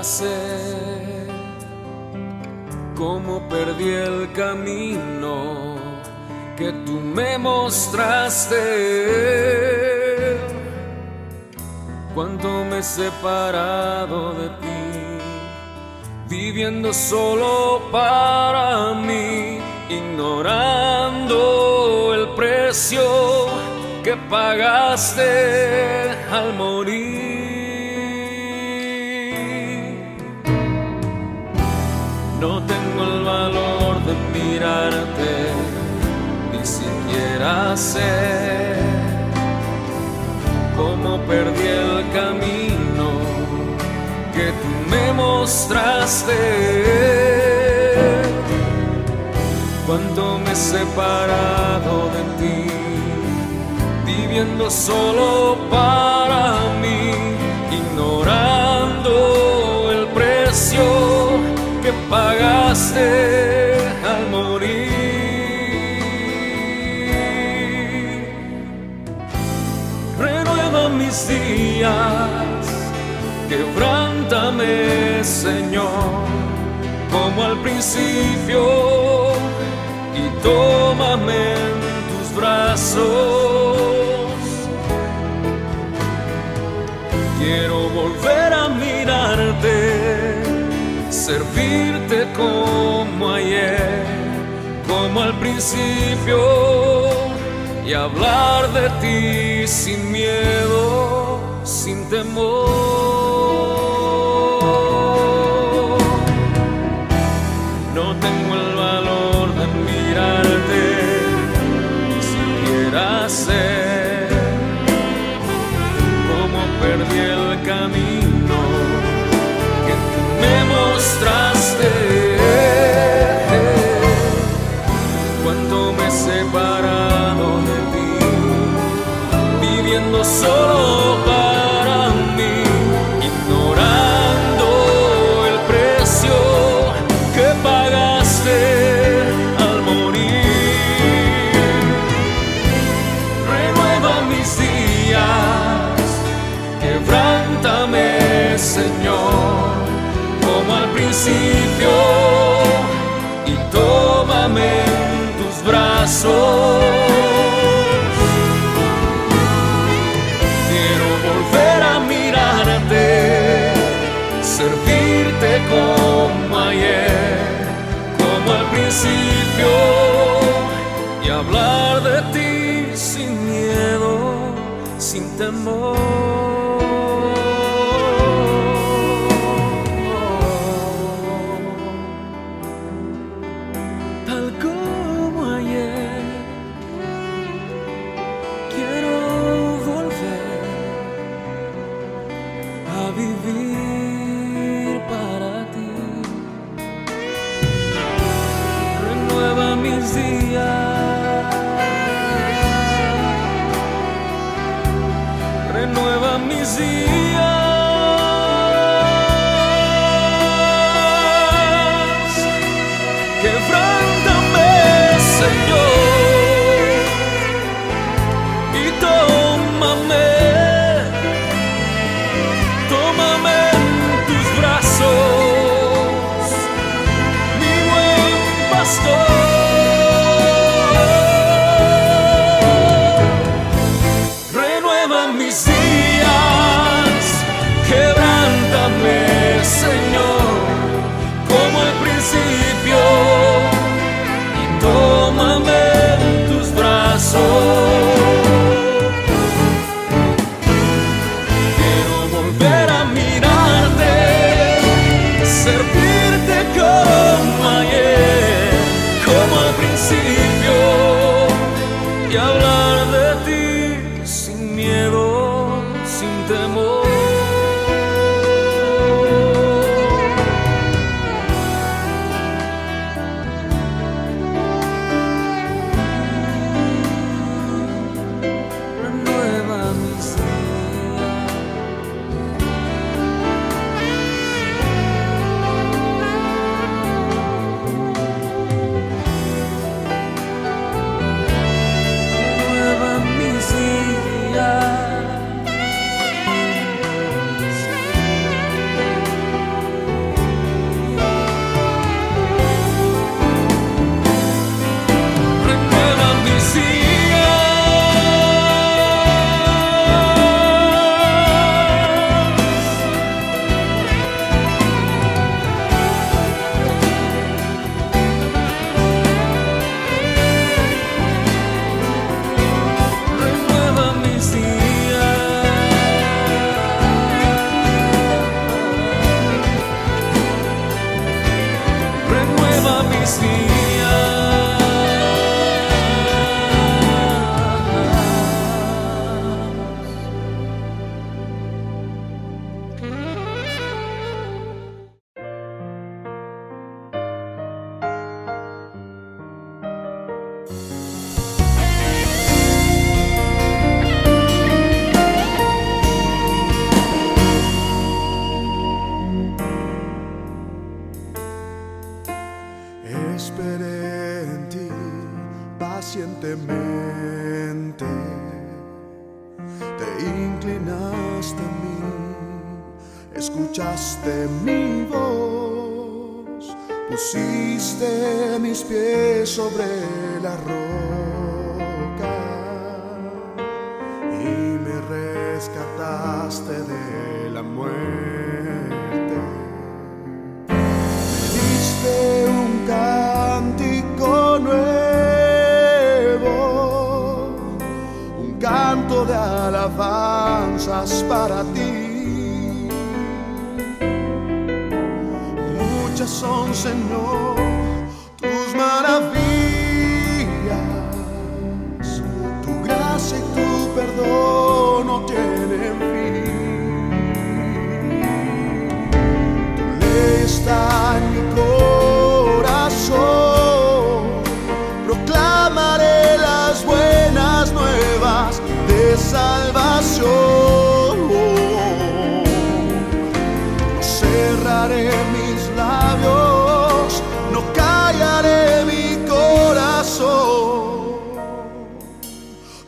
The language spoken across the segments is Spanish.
sé cómo perdí el camino que tú me mostraste, cuánto me he separado de ti, viviendo solo para mí, ignorando el precio que pagaste al morir. No tengo el valor de mirarte, ni siquiera sé cómo perdí el camino que tú me mostraste, cuánto me he separado de ti, viviendo solo para mí, ignorando el precio que pagaste al morir. Renueva mis días, quebrántame, Señor, como al principio, y tómame en tus brazos. Quiero volver a mirarte, servirte como ayer, como al principio, y hablar de ti sin miedo, sin temor. No tengo el valor de mirarte, ni siquiera sé cómo perdí el camino que tú me mostraste, cuánto me he separado de ti, viviendo solo para mí, ignorando el precio que pagaste al morir. Renueva mis días, quebrántame, Señor, como al principio, y tómame en tus brazos. Quiero volver a mirarte, servirte como ayer, como al principio, y hablar de ti sin miedo, sin temor. Vivir para ti. Renueva mis días, renueva mis días, quebrántame, Señor, y tómame. Renueva mis días, mis días. Esperé en ti pacientemente, te inclinaste a mí, escuchaste mi voz, pusiste mis pies sobre la roca y me rescataste de la muerte. Me diste un cántico nuevo, un canto de alabanzas para ti. Muchas son, Señor, tus maravillas, tu gracia y tu perdón no tienen fin. Tu ley está en mi corazón, proclamaré las buenas nuevas de salvación. No cerraré mis labios, no callaré mi corazón.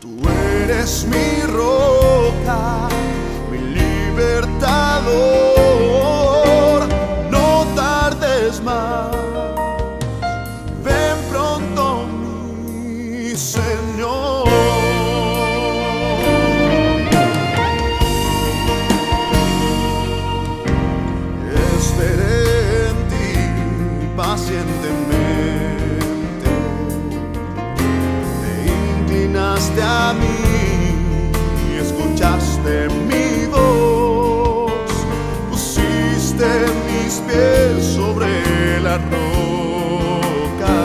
Tú eres mi roca, mi libertador. No tardes más, ven pronto mi Señor. Esperé en ti pacientemente, te inclinaste a mí y escuchaste mi voz, pusiste mis pies sobre la roca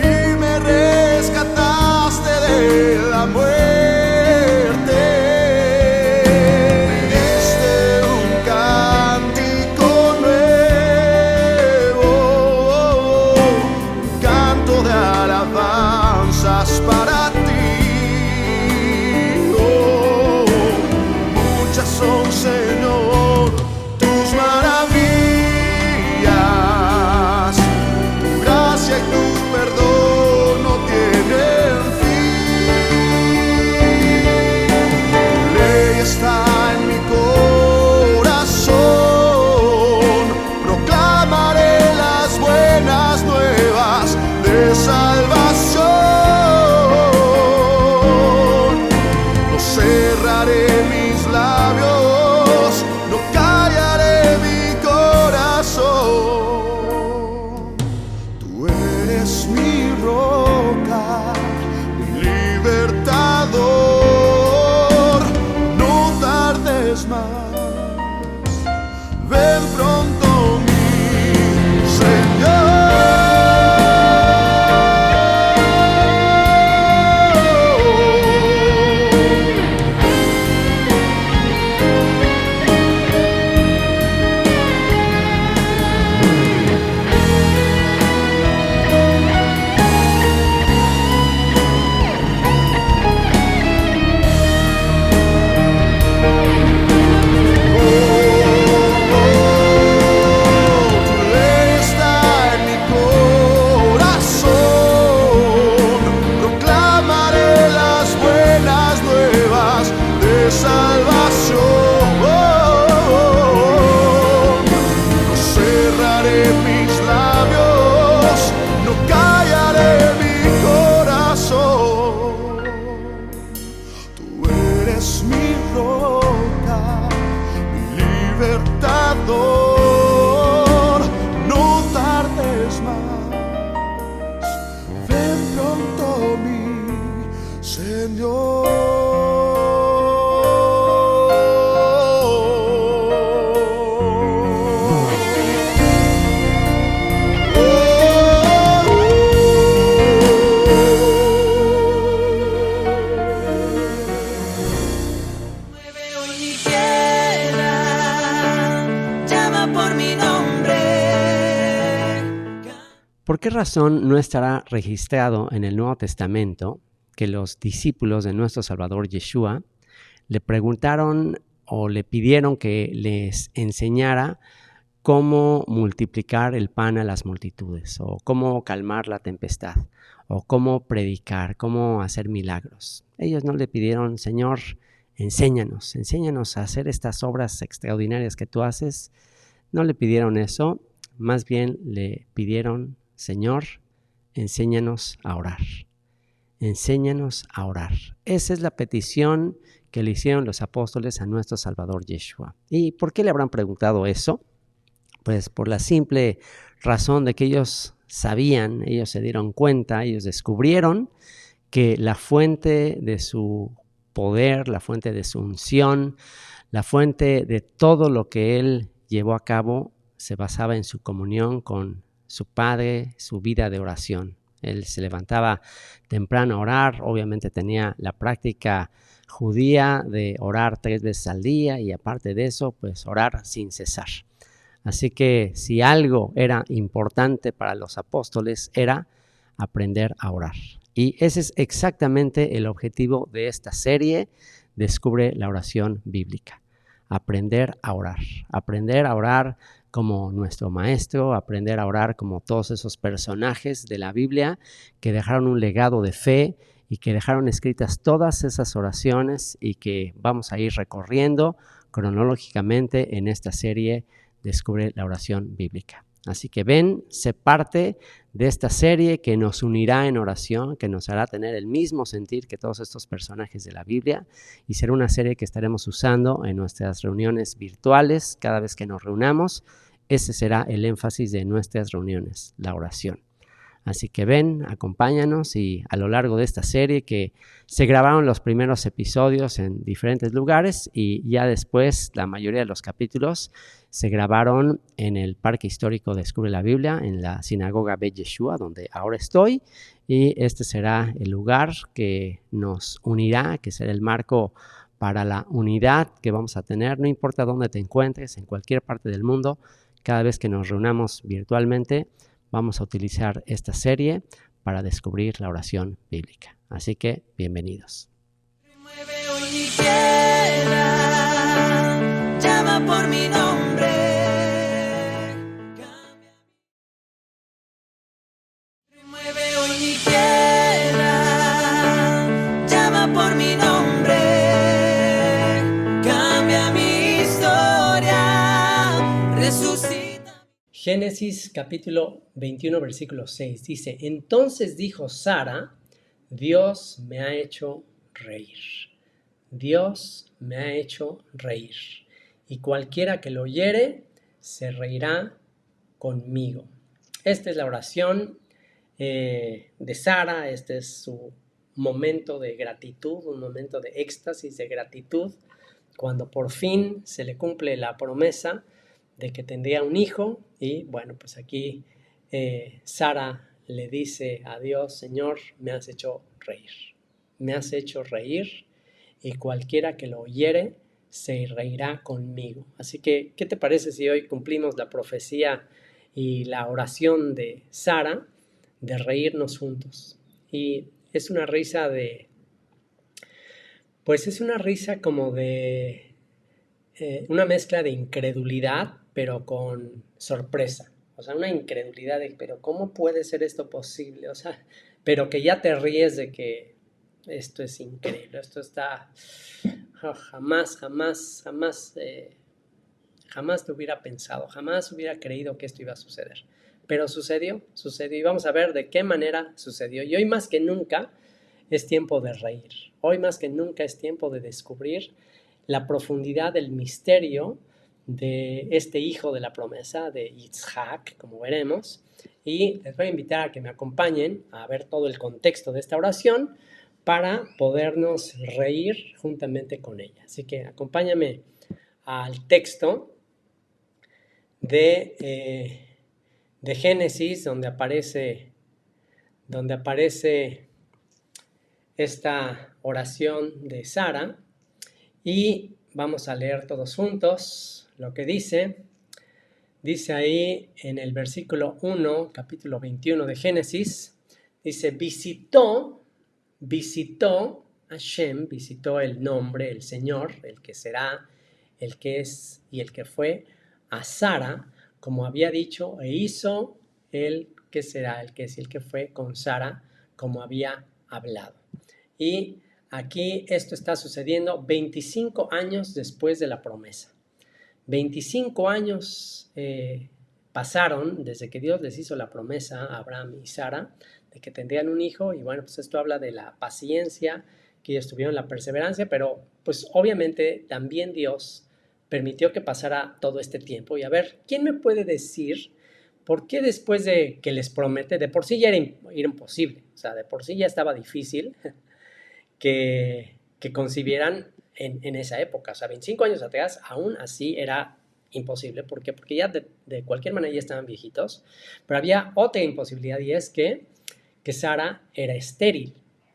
y me rescataste de la muerte. Me diste un cántico nuevo, un canto de alabanzas para ti. Oh, muchas son, Señor, tus maravillas, tu gracia y tu perdón no tienen fin. Tu ley está en mi corazón, proclamaré las buenas nuevas de salvación. No cerraré mis labios, no callaré mi corazón. Tú eres mi roca, mi libertador. No tardes más, ven pronto mi Señor. ¿por qué razón no estará registrado en el Nuevo Testamento que los discípulos de nuestro Salvador Yeshua le preguntaron o le pidieron que les enseñara cómo multiplicar el pan a las multitudes, o cómo calmar la tempestad, o cómo predicar, cómo hacer milagros? Ellos no le pidieron: Señor, enséñanos a hacer estas obras extraordinarias que tú haces. No le pidieron eso, más bien le pidieron: Señor, enséñanos a orar. Enséñanos a orar. Esa es la petición que le hicieron los apóstoles a nuestro Salvador Yeshua. ¿Y por qué le habrán preguntado eso? Pues por la simple razón de que ellos sabían, ellos se dieron cuenta, ellos descubrieron que la fuente de su poder, la fuente de su unción, la fuente de todo lo que él llevó a cabo se basaba en su comunión con su Padre, su vida de oración. Él se levantaba temprano a orar, obviamente tenía la práctica judía de orar 3 veces al día y aparte de eso, pues orar sin cesar. Así que si algo era importante para los apóstoles era aprender a orar. Y ese es exactamente el objetivo de esta serie, Descubre la oración bíblica. Aprender a orar como nuestro maestro, aprender a orar como todos esos personajes de la Biblia que dejaron un legado de fe y que dejaron escritas todas esas oraciones y que vamos a ir recorriendo cronológicamente en esta serie Descubre la oración bíblica. Así que ven, sé parte de esta serie que nos unirá en oración, que nos hará tener el mismo sentir que todos estos personajes de la Biblia, y será una serie que estaremos usando en nuestras reuniones virtuales cada vez que nos reunamos. Ese será el énfasis de nuestras reuniones, la oración. Así que ven, acompáñanos y a lo largo de esta serie que se grabaron los primeros episodios en diferentes lugares y ya después la mayoría de los capítulos se grabaron en el Parque Histórico Descubre la Biblia, en la Sinagoga Bet Yeshua, donde ahora estoy, y este será el lugar que nos unirá, que será el marco para la unidad que vamos a tener, no importa dónde te encuentres, en cualquier parte del mundo, cada vez que nos reunamos virtualmente, vamos a utilizar esta serie para descubrir la oración bíblica. Así que, bienvenidos. Remueve hoy mi tierra, llama por mi nombre. Remueve hoy mi tierra, llama por mi nombre. Cambia mi historia, resucita. Génesis capítulo 21, versículo 6 dice: Entonces dijo Sara, Dios me ha hecho reír. Dios me ha hecho reír. Y cualquiera que lo oyere, se reirá conmigo. Esta es la oración de Sara. Este es su momento de gratitud, un momento de éxtasis, de gratitud, cuando por fin se le cumple la promesa de que tendría un hijo. Y bueno, pues aquí Sara le dice a Dios: Señor, me has hecho reír. Me has hecho reír y cualquiera que lo oyere se reirá conmigo. Así que, ¿qué te parece si hoy cumplimos la profecía y la oración de Sara de reírnos juntos? Y es una risa es una risa como de una mezcla de incredulidad, pero con sorpresa. O sea, una incredulidad de, pero ¿cómo puede ser esto posible? O sea, pero que ya te ríes de que esto es increíble, esto está... jamás te hubiera pensado, jamás hubiera creído que esto iba a suceder. Pero sucedió y vamos a ver de qué manera sucedió. Y hoy más que nunca es tiempo de reír. Hoy más que nunca es tiempo de descubrir la profundidad del misterio de este hijo de la promesa, de Yitzhak, como veremos. Y les voy a invitar a que me acompañen a ver todo el contexto de esta oración para podernos reír juntamente con ella. Así que acompáñame al texto de Génesis, donde aparece esta oración de Sara, y vamos a leer todos juntos lo que dice. Dice ahí en el versículo 1, capítulo 21 de Génesis, dice, visitó Hashem, visitó el nombre, el Señor, el que será, el que es y el que fue, a Sara, como había dicho, e hizo el que será, el que es y el que fue con Sara, como había hablado. Y aquí esto está sucediendo 25 años después de la promesa. 25 años pasaron desde que Dios les hizo la promesa a Abraham y Sara de que tendrían un hijo, y bueno, pues esto habla de la paciencia, que ellos tuvieron la perseverancia, pero pues obviamente también Dios permitió que pasara todo este tiempo. Y a ver, ¿quién me puede decir por qué después de que les promete, de por sí ya era imposible, o sea, de por sí ya estaba difícil que concibieran en esa época, o sea, 25 años atrás, aún así era imposible. ¿Por qué? Porque ya de cualquier manera ya estaban viejitos, pero había otra imposibilidad, y es que Sara era estéril.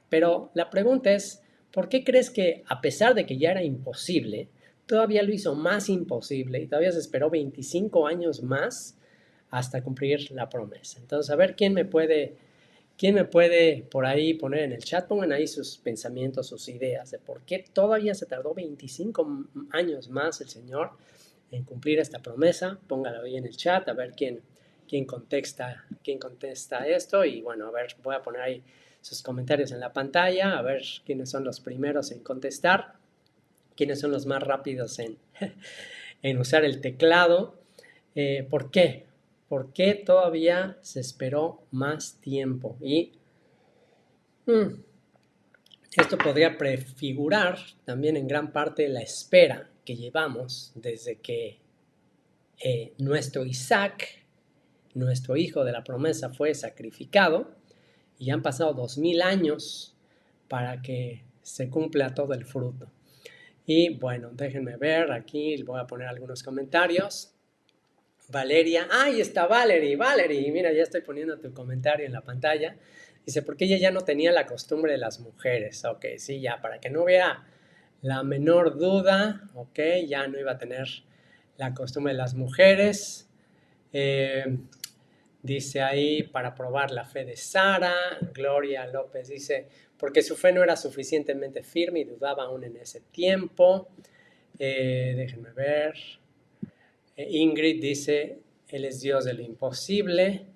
Pero la pregunta es, ¿por qué crees que a pesar de que ya era imposible, todavía lo hizo más imposible y todavía se esperó 25 años más hasta cumplir la promesa? Entonces, a ver, ¿quién me puede por ahí poner en el chat? Pongan ahí sus pensamientos, sus ideas de por qué todavía se tardó 25 años más el Señor en cumplir esta promesa. Pónganlo ahí en el chat, a ver quién contesta esto. Y bueno, a ver, voy a poner ahí sus comentarios en la pantalla, a ver quiénes son los primeros en contestar, quiénes son los más rápidos en usar el teclado. ¿Por qué? ¿Por qué todavía se esperó más tiempo? Y esto podría prefigurar también en gran parte la espera que llevamos desde que nuestro Isaac, nuestro hijo de la promesa, fue sacrificado, y han pasado 2000 años para que se cumpla todo el fruto. Y bueno, déjenme ver, aquí voy a poner algunos comentarios. Valeria, ahí está Valerie, mira, ya estoy poniendo tu comentario en la pantalla. Dice, ¿por qué ella ya no tenía la costumbre de las mujeres? Ok, sí, ya, para que no hubiera la menor duda, ok, ya no iba a tener la costumbre de las mujeres. Dice ahí, para probar la fe de Sara. Gloria López dice, porque su fe no era suficientemente firme y dudaba aún en ese tiempo. Déjenme ver. Ingrid dice, Él es Dios de lo imposible.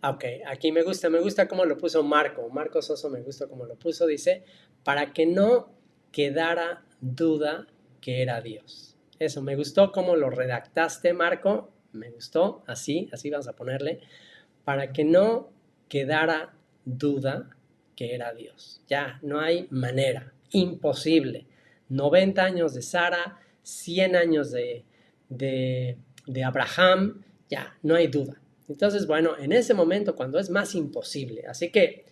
Ok, aquí me gusta cómo lo puso Marco Soso, me gusta cómo lo puso. Dice, para que no quedara duda que era Dios. Eso, me gustó cómo lo redactaste, Marco. Me gustó, así vamos a ponerle, para que no quedara duda que era Dios. Ya, no hay manera, imposible. 90 años de Sara, 100 años de Abraham, ya, no hay duda. Entonces, bueno, en ese momento cuando es más imposible, así que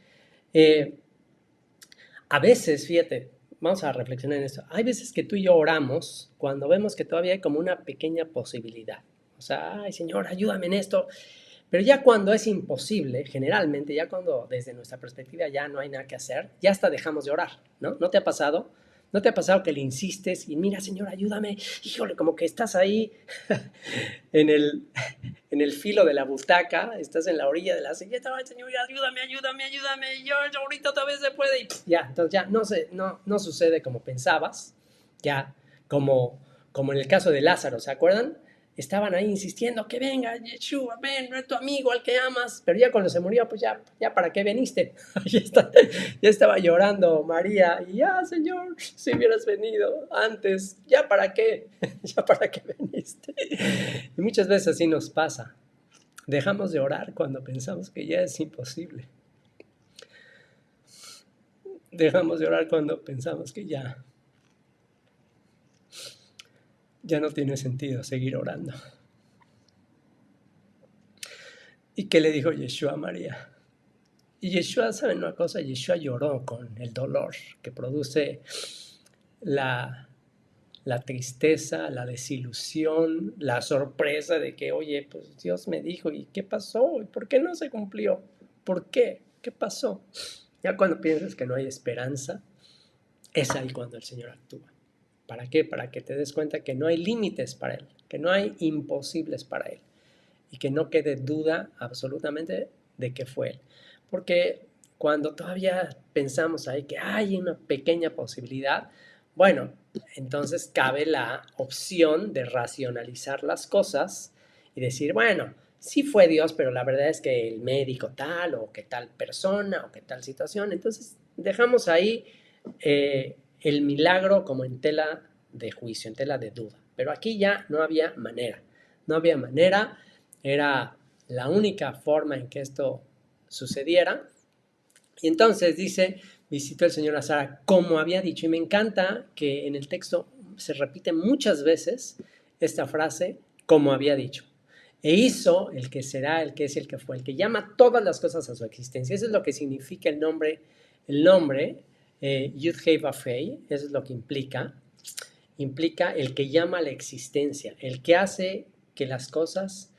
a veces, fíjate, vamos a reflexionar en esto, hay veces que tú y yo oramos cuando vemos que todavía hay como una pequeña posibilidad. O sea, ay, Señor, ayúdame en esto. Pero ya cuando es imposible, generalmente, ya cuando desde nuestra perspectiva ya no hay nada que hacer, ya hasta dejamos de orar, ¿no? ¿No te ha pasado? ¿No te ha pasado que le insistes y mira, Señor, ayúdame? Híjole, como que estás ahí en el filo de la butaca, estás en la orilla de la silla, ay, Señor, ayúdame, yo ahorita otra vez se puede. Y ya, entonces ya no sucede como pensabas, ya como en el caso de Lázaro, ¿se acuerdan? Estaban ahí insistiendo que venga, Yeshua, ven, no es tu amigo al que amas. Pero ya cuando se murió, pues ya ¿para qué veniste? ya estaba llorando María. Y ya, Señor, si hubieras venido antes, ¿ya para qué? ¿Ya para qué veniste? Y muchas veces así nos pasa. Dejamos de orar cuando pensamos que ya es imposible. Dejamos de orar cuando pensamos que ya no tiene sentido seguir orando. ¿Y qué le dijo Yeshua a María? Y Yeshua, ¿saben una cosa? Yeshua lloró con el dolor que produce la tristeza, la desilusión, la sorpresa de que, oye, pues Dios me dijo, ¿y qué pasó? ¿Y por qué no se cumplió? ¿Por qué? ¿Qué pasó? Ya cuando piensas que no hay esperanza, es ahí cuando el Señor actúa. ¿Para qué? Para que te des cuenta que no hay límites para Él, que no hay imposibles para Él. y que no quede duda absolutamente de que fue él. Porque cuando todavía pensamos ahí que hay una pequeña posibilidad, bueno, entonces cabe la opción de racionalizar las cosas y decir, bueno, sí fue Dios, pero la verdad es que el médico tal, o que tal persona, o que tal situación. Entonces dejamos ahí el milagro como en tela de juicio, en tela de duda. Pero aquí ya no había manera, no había manera, era la única forma en que esto sucediera. Y entonces dice, visitó el Señor a Sara como había dicho. Y me encanta que en el texto se repite muchas veces esta frase, como había dicho. E hizo el que será, el que es y el que fue, el que llama todas las cosas a su existencia. Eso es lo que significa el nombre Yud-Hei Vaf-Hei, eso es lo que implica el que llama a la existencia, el que hace que las cosas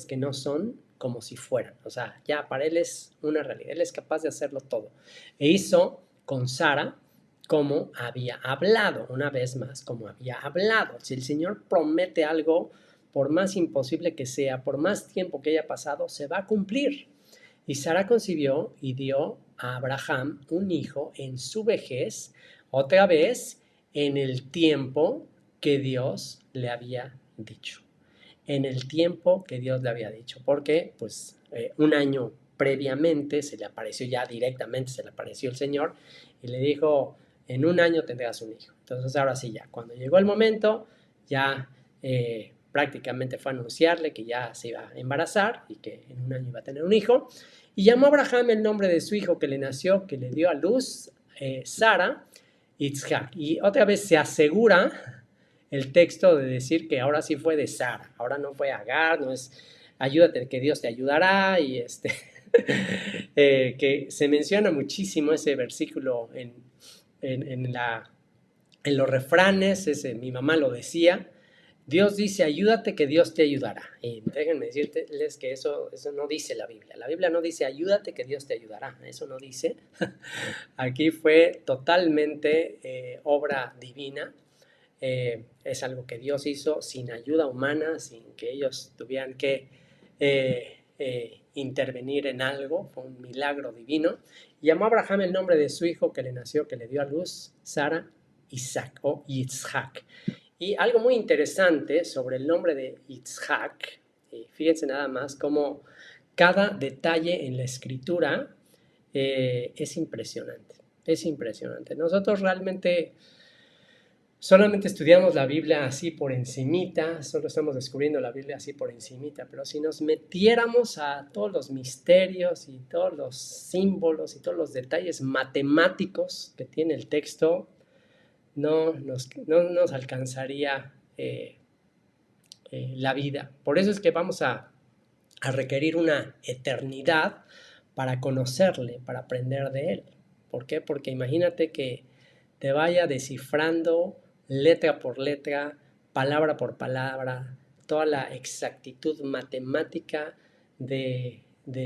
que no son como si fueran. O sea, ya para él es una realidad, él es capaz de hacerlo todo. E hizo con Sara como había hablado, una vez más, como había hablado. Si el Señor promete algo, por más imposible que sea, por más tiempo que haya pasado, se va a cumplir. Y Sara concibió y dio a Abraham un hijo en su vejez, otra vez en el tiempo que Dios le había dicho. En el tiempo que Dios le había dicho. Porque, pues, un año previamente se le apareció ya directamente, se le apareció el Señor y le dijo, en un año tendrás un hijo. Entonces, ahora sí, ya, cuando llegó el momento, ya prácticamente fue a anunciarle que ya se iba a embarazar y que en un año iba a tener un hijo. Y llamó a Abraham el nombre de su hijo que le nació, que le dio a luz, Sara, Yitzhak. Y otra vez se asegura el texto de decir que ahora sí fue de Sara, ahora no fue Agar, no es ayúdate que Dios te ayudará, y que se menciona muchísimo ese versículo en los refranes, mi mamá lo decía, Dios dice ayúdate que Dios te ayudará, y déjenme decirles que eso no dice la Biblia no dice ayúdate que Dios te ayudará, eso no dice, aquí fue totalmente obra divina. Es algo que Dios hizo sin ayuda humana, sin que ellos tuvieran que intervenir en algo, fue un milagro divino. Llamó a Abraham el nombre de su hijo que le nació, que le dio a luz, Sara, Isaac o Yitzhak. Y algo muy interesante sobre el nombre de Yitzhak, fíjense nada más cómo cada detalle en la escritura es impresionante, es impresionante. Nosotros realmente solamente estudiamos la Biblia así por encimita, solo estamos descubriendo la Biblia así por encimita, pero si nos metiéramos a todos los misterios y todos los símbolos y todos los detalles matemáticos que tiene el texto, no nos alcanzaría la vida. Por eso es que vamos a requerir una eternidad para conocerle, para aprender de él. ¿Por qué? Porque imagínate que te vaya descifrando letra por letra, palabra por palabra, toda la exactitud matemática de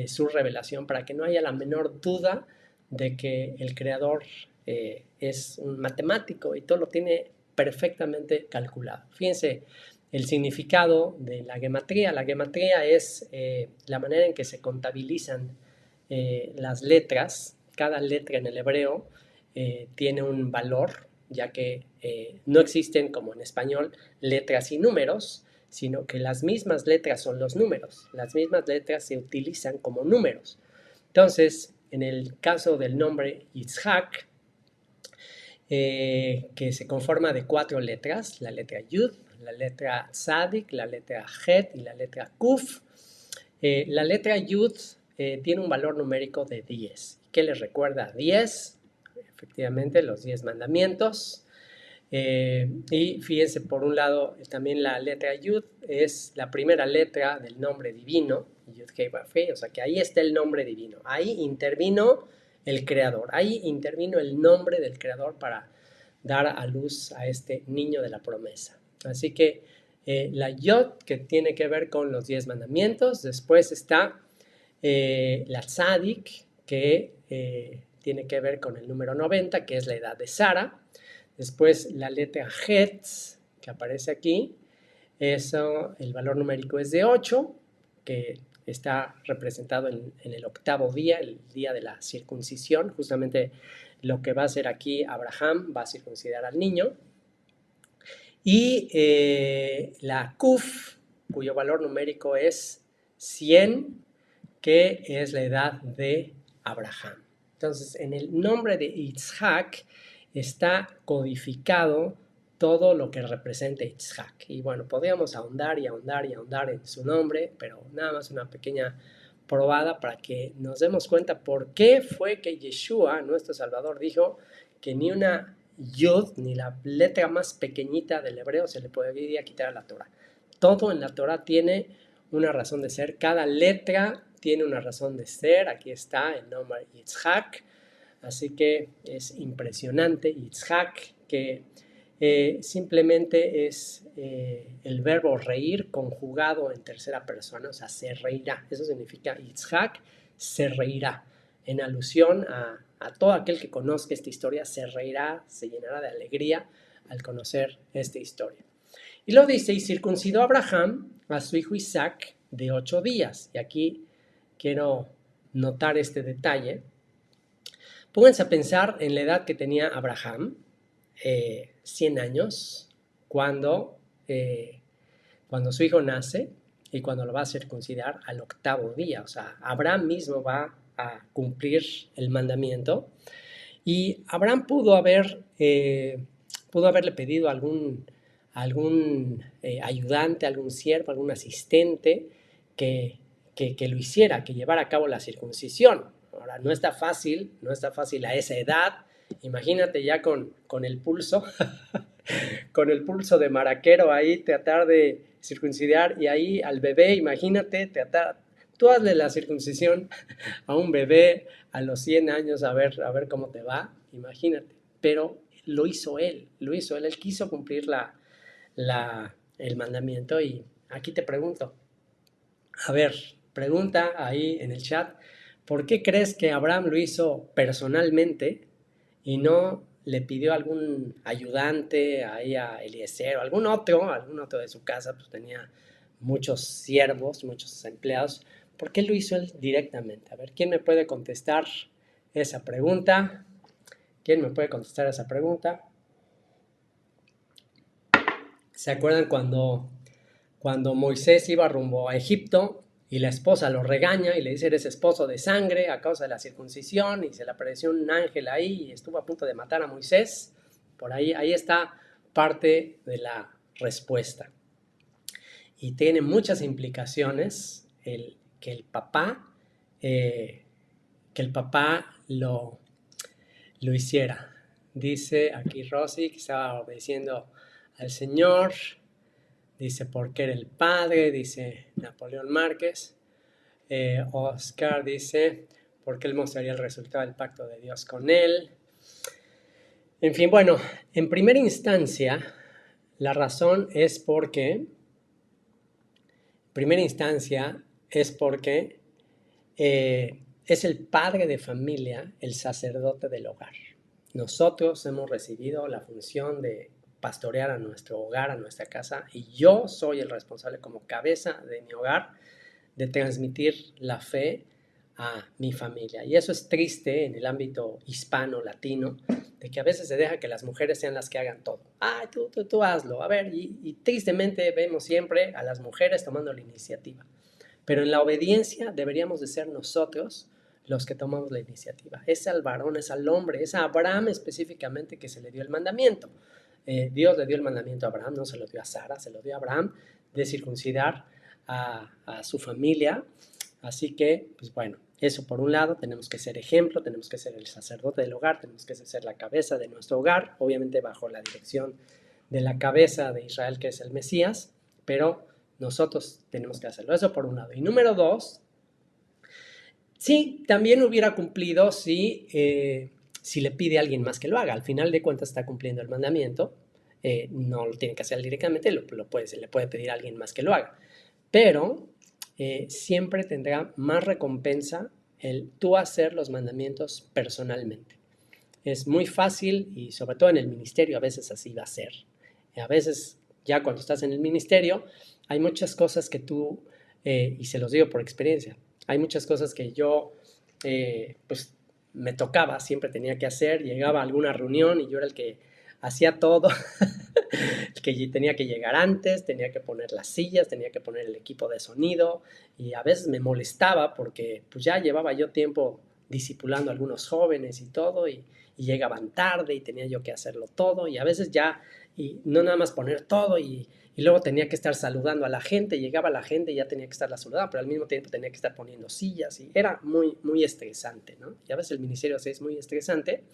su revelación, para que no haya la menor duda de que el Creador es un matemático y todo lo tiene perfectamente calculado. Fíjense el significado de la gematría. La gematría es la manera en que se contabilizan las letras. Cada letra en el hebreo tiene un valor, ya que no existen, como en español, letras y números, sino que las mismas letras son los números. Las mismas letras se utilizan como números. Entonces, en el caso del nombre Yitzhak, que se conforma de 4 letras, la letra Yud, la letra Tzadik, la letra Het y la letra Kuf. La letra Yud tiene un valor numérico de 10. ¿Qué les recuerda? 10, efectivamente, los 10 mandamientos. Y fíjense, por un lado, también la letra Yud es la primera letra del nombre divino, Yud-Hei Vaf-Hei, o sea que ahí está el nombre divino. Ahí intervino el Creador, ahí intervino el nombre del Creador para dar a luz a este niño de la promesa. Así que la Yod, que tiene que ver con los 10 mandamientos. Después está la Tzadik, que tiene que ver con el número 90, que es la edad de Sara. Después la letra Het, que aparece aquí, Eso, el valor numérico es de 8, que está representado en el octavo día, el día de la circuncisión. Justamente lo que va a hacer aquí Abraham, va a circuncidar al niño. Y la Kuf, cuyo valor numérico es 100, que es la edad de Abraham. Entonces, en el nombre de Yitzhak está codificado todo lo que representa Yitzhak. Y bueno, podríamos ahondar y ahondar y ahondar en su nombre, pero nada más una pequeña probada para que nos demos cuenta por qué fue que Yeshua, nuestro Salvador, dijo que ni una yud, ni la letra más pequeñita del hebreo se le podría quitar a la Torah. Todo en la Torah tiene una razón de ser, cada letra tiene una razón de ser. Aquí está el nombre Yitzhak, así que es impresionante. Yitzhak, que simplemente es el verbo reír conjugado en tercera persona, o sea, se reirá. Eso significa Yitzhak, se reirá, en alusión a todo aquel que conozca esta historia, se reirá, se llenará de alegría al conocer esta historia. Y lo dice, y circuncidó Abraham a su hijo Isaac de 8 días. Y aquí quiero notar este detalle. Pónganse a pensar en la edad que tenía Abraham, 100 años, cuando su hijo nace y cuando lo va a circuncidar al octavo día. O sea, Abraham mismo va a cumplir el mandamiento. Y Abraham pudo haberle pedido a algún ayudante, algún siervo, algún asistente que lo hiciera, que llevara a cabo la circuncisión. Ahora, no está fácil a esa edad. Imagínate ya con el pulso, con el pulso de maraquero ahí, tratar de circuncidar, y ahí al bebé, imagínate, tú hazle la circuncisión a un bebé a los 100 años, a ver cómo te va, imagínate. Pero lo hizo él, él quiso cumplir el mandamiento. Y aquí te pregunto, a ver, pregunta ahí en el chat, ¿por qué crees que Abraham lo hizo personalmente y no le pidió a algún ayudante, ahí a Eliezer o algún otro de su casa? Pues tenía muchos siervos, muchos empleados. ¿Por qué lo hizo él directamente? A ver, ¿quién me puede contestar esa pregunta? ¿Se acuerdan cuando Moisés iba rumbo a Egipto y la esposa lo regaña y le dice, eres esposo de sangre a causa de la circuncisión, y se le apareció un ángel ahí y estuvo a punto de matar a Moisés? Por ahí está parte de la respuesta. Y tiene muchas implicaciones que el papá lo hiciera. Dice aquí Rosy que estaba obedeciendo al Señor. Dice, porque era el padre, dice Napoleón Márquez. Oscar dice, porque él mostraría el resultado del pacto de Dios con él. En fin, bueno, en primera instancia, la razón es porque es el padre de familia, el sacerdote del hogar. Nosotros hemos recibido la función de pastorear a nuestro hogar, a nuestra casa, y yo soy el responsable como cabeza de mi hogar de transmitir la fe a mi familia. Y eso es triste en el ámbito hispano, latino, de que a veces se deja que las mujeres sean las que hagan todo. Tú hazlo. A ver, y tristemente vemos siempre a las mujeres tomando la iniciativa. Pero en la obediencia deberíamos de ser nosotros los que tomamos la iniciativa. Es al varón, es al hombre, es a Abraham específicamente que se le dio el mandamiento. Dios le dio el mandamiento a Abraham, no se lo dio a Sara, se lo dio a Abraham, de circuncidar a su familia. Así que, pues bueno, eso por un lado, tenemos que ser ejemplo, tenemos que ser el sacerdote del hogar, tenemos que ser la cabeza de nuestro hogar, obviamente bajo la dirección de la cabeza de Israel, que es el Mesías, pero nosotros tenemos que hacerlo. Eso por un lado. Y número 2, sí, también hubiera cumplido si le pide a alguien más que lo haga. Al final de cuentas está cumpliendo el mandamiento. No lo tiene que hacer directamente, le puede pedir a alguien más que lo haga. Pero siempre tendrá más recompensa el tú hacer los mandamientos personalmente. Es muy fácil, y sobre todo en el ministerio a veces así va a ser. A veces Ya cuando estás en el ministerio, hay muchas cosas que tú, y se los digo por experiencia, hay muchas cosas que yo, pues me tocaba, siempre tenía que hacer, llegaba a alguna reunión y yo era el que hacía todo, el que tenía que llegar antes, tenía que poner las sillas, tenía que poner el equipo de sonido y a veces me molestaba porque pues ya llevaba yo tiempo discipulando a algunos jóvenes y todo y llegaban tarde y tenía yo que hacerlo todo y a veces ya, y no nada más poner todo y luego tenía que estar saludando a la gente, llegaba la gente y ya tenía que estarla saludando, pero al mismo tiempo tenía que estar poniendo sillas y era muy, muy estresante, ¿no? Y a veces el ministerio así es muy estresante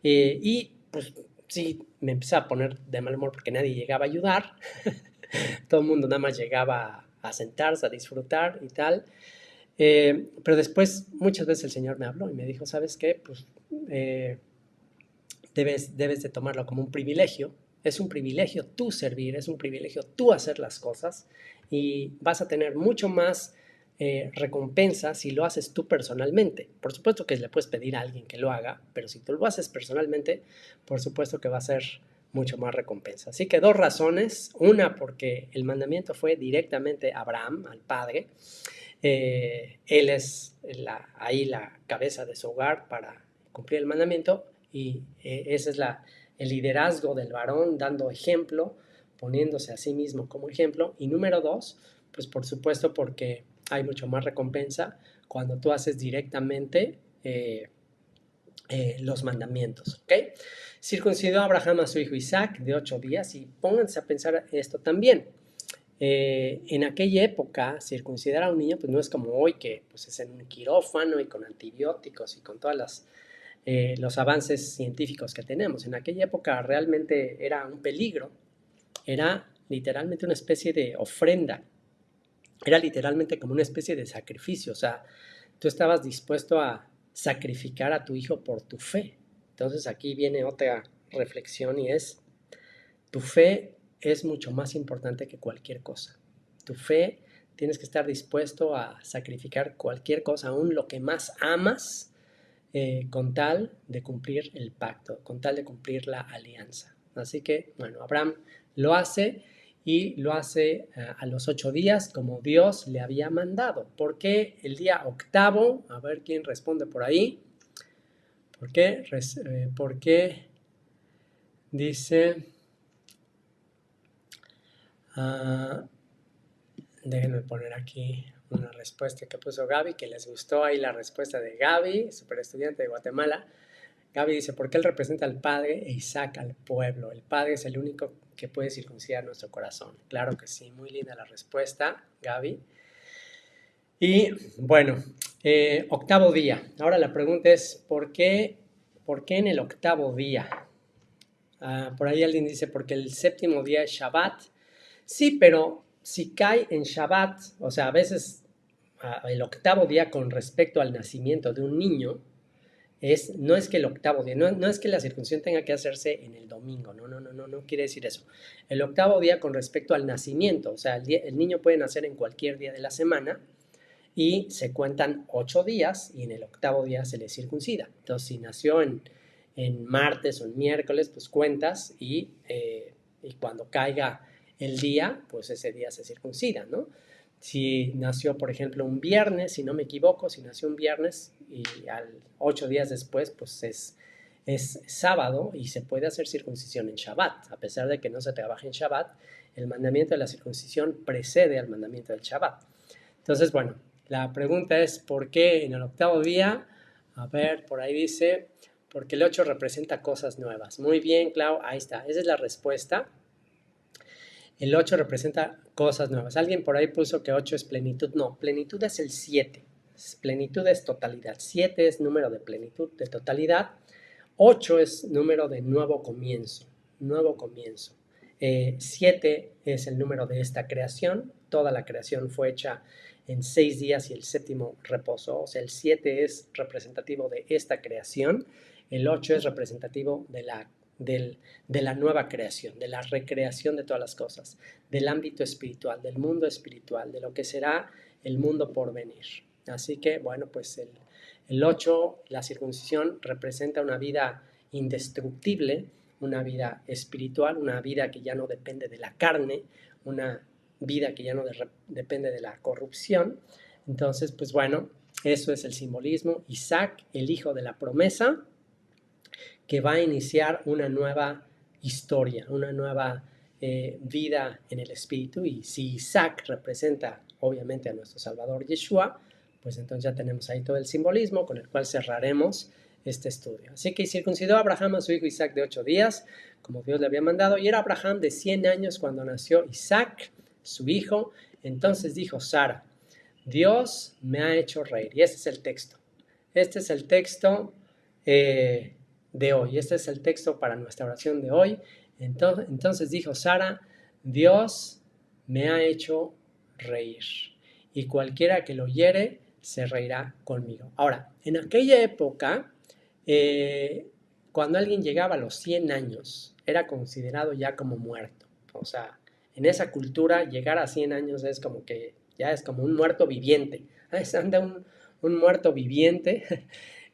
y pues sí, me empecé a poner de mal humor porque nadie llegaba a ayudar, todo el mundo nada más llegaba a sentarse, a disfrutar y tal. Pero después muchas veces el Señor me habló y me dijo, ¿sabes qué? Pues debes de tomarlo como un privilegio. Es un privilegio tú servir, es un privilegio tú hacer las cosas y vas a tener mucho más recompensa si lo haces tú personalmente. Por supuesto que le puedes pedir a alguien que lo haga, pero si tú lo haces personalmente, por supuesto que va a ser mucho más recompensa. Así que 2 razones. Una, porque el mandamiento fue directamente a Abraham, al padre. Él es ahí la cabeza de su hogar para cumplir el mandamiento y ese es el liderazgo del varón dando ejemplo, poniéndose a sí mismo como ejemplo. Y número 2, pues por supuesto porque hay mucho más recompensa cuando tú haces directamente los mandamientos, ¿ok? Circuncidó a Abraham a su hijo Isaac de 8 días y pónganse a pensar esto también. En aquella época, circuncidar a un niño pues no es como hoy que pues, es en un quirófano y con antibióticos y con todos los avances científicos que tenemos. En aquella época realmente era un peligro, era literalmente una especie de ofrenda, era literalmente como una especie de sacrificio, o sea, tú estabas dispuesto a sacrificar a tu hijo por tu fe. Entonces aquí viene otra reflexión y es, tu fe es mucho más importante que cualquier cosa. Tu fe, tienes que estar dispuesto a sacrificar cualquier cosa, aún lo que más amas, con tal de cumplir el pacto, con tal de cumplir la alianza. Así que, bueno, Abraham lo hace y lo hace a los 8 días como Dios le había mandado. ¿Por qué el día octavo? A ver quién responde por ahí. ¿Por qué dice... déjenme poner aquí una respuesta que puso Gaby, que les gustó ahí la respuesta de Gaby, super estudiante de Guatemala. Gaby dice, porque él representa al Padre e Isaac al pueblo. El Padre es el único que puede circuncidar nuestro corazón. Claro que sí, muy linda la respuesta, Gaby. Y bueno, octavo día. Ahora la pregunta es, ¿por qué en el octavo día? Por ahí alguien dice, porque el séptimo día es Shabbat. Sí, pero si cae en Shabbat, o sea, a veces el octavo día con respecto al nacimiento de un niño, no es que el octavo día, no es que la circuncisión tenga que hacerse en el domingo, no quiere decir eso. El octavo día con respecto al nacimiento, o sea, el niño puede nacer en cualquier día de la semana y se cuentan 8 días y en el octavo día se le circuncida. Entonces, si nació en martes o en miércoles, pues cuentas y cuando caiga el día, pues ese día se circuncida, ¿no? Si nació, por ejemplo, un viernes, si no me equivoco, si nació un viernes y 8 días después, pues es sábado y se puede hacer circuncisión en Shabbat. A pesar de que no se trabaja en Shabbat, el mandamiento de la circuncisión precede al mandamiento del Shabbat. Entonces, bueno, la pregunta es, ¿por qué en el octavo día? A ver, por ahí dice, porque el 8 representa cosas nuevas. Muy bien, Clau, ahí está, esa es la respuesta. El 8 representa cosas nuevas. Alguien por ahí puso que 8 es plenitud. No, plenitud es el 7. Plenitud es totalidad. 7 es número de plenitud, de totalidad. 8 es número de nuevo comienzo. Nuevo comienzo. 7 es el número de esta creación. Toda la creación fue hecha en 6 días y el séptimo reposó. O sea, el 7 es representativo de esta creación. El 8 es representativo de la nueva creación, de la recreación de todas las cosas, del ámbito espiritual, del mundo espiritual, de lo que será el mundo por venir. Así que, bueno, pues el 8, la circuncisión, representa una vida indestructible, una vida espiritual, una vida que ya no depende de la carne, una vida que ya no depende de la corrupción. Entonces, pues bueno, eso es el simbolismo. Isaac, el hijo de la promesa, que va a iniciar una nueva historia, una nueva vida en el espíritu. Y si Isaac representa obviamente a nuestro Salvador Yeshua, pues entonces ya tenemos ahí todo el simbolismo con el cual cerraremos este estudio. Así que circuncidó a Abraham a su hijo Isaac de 8 días, como Dios le había mandado, y era Abraham de 100 años cuando nació Isaac, su hijo. Entonces dijo Sara, Dios me ha hecho reír. Y este es el texto. Este es el texto de hoy. Este es el texto para nuestra oración de hoy. Entonces dijo Sara, Dios me ha hecho reír. Y cualquiera que lo oyere se reirá conmigo. Ahora, en aquella época, cuando alguien llegaba a los 100 años, era considerado ya como muerto. O sea, en esa cultura, llegar a 100 años es como que ya es como un muerto viviente. Anda un muerto viviente.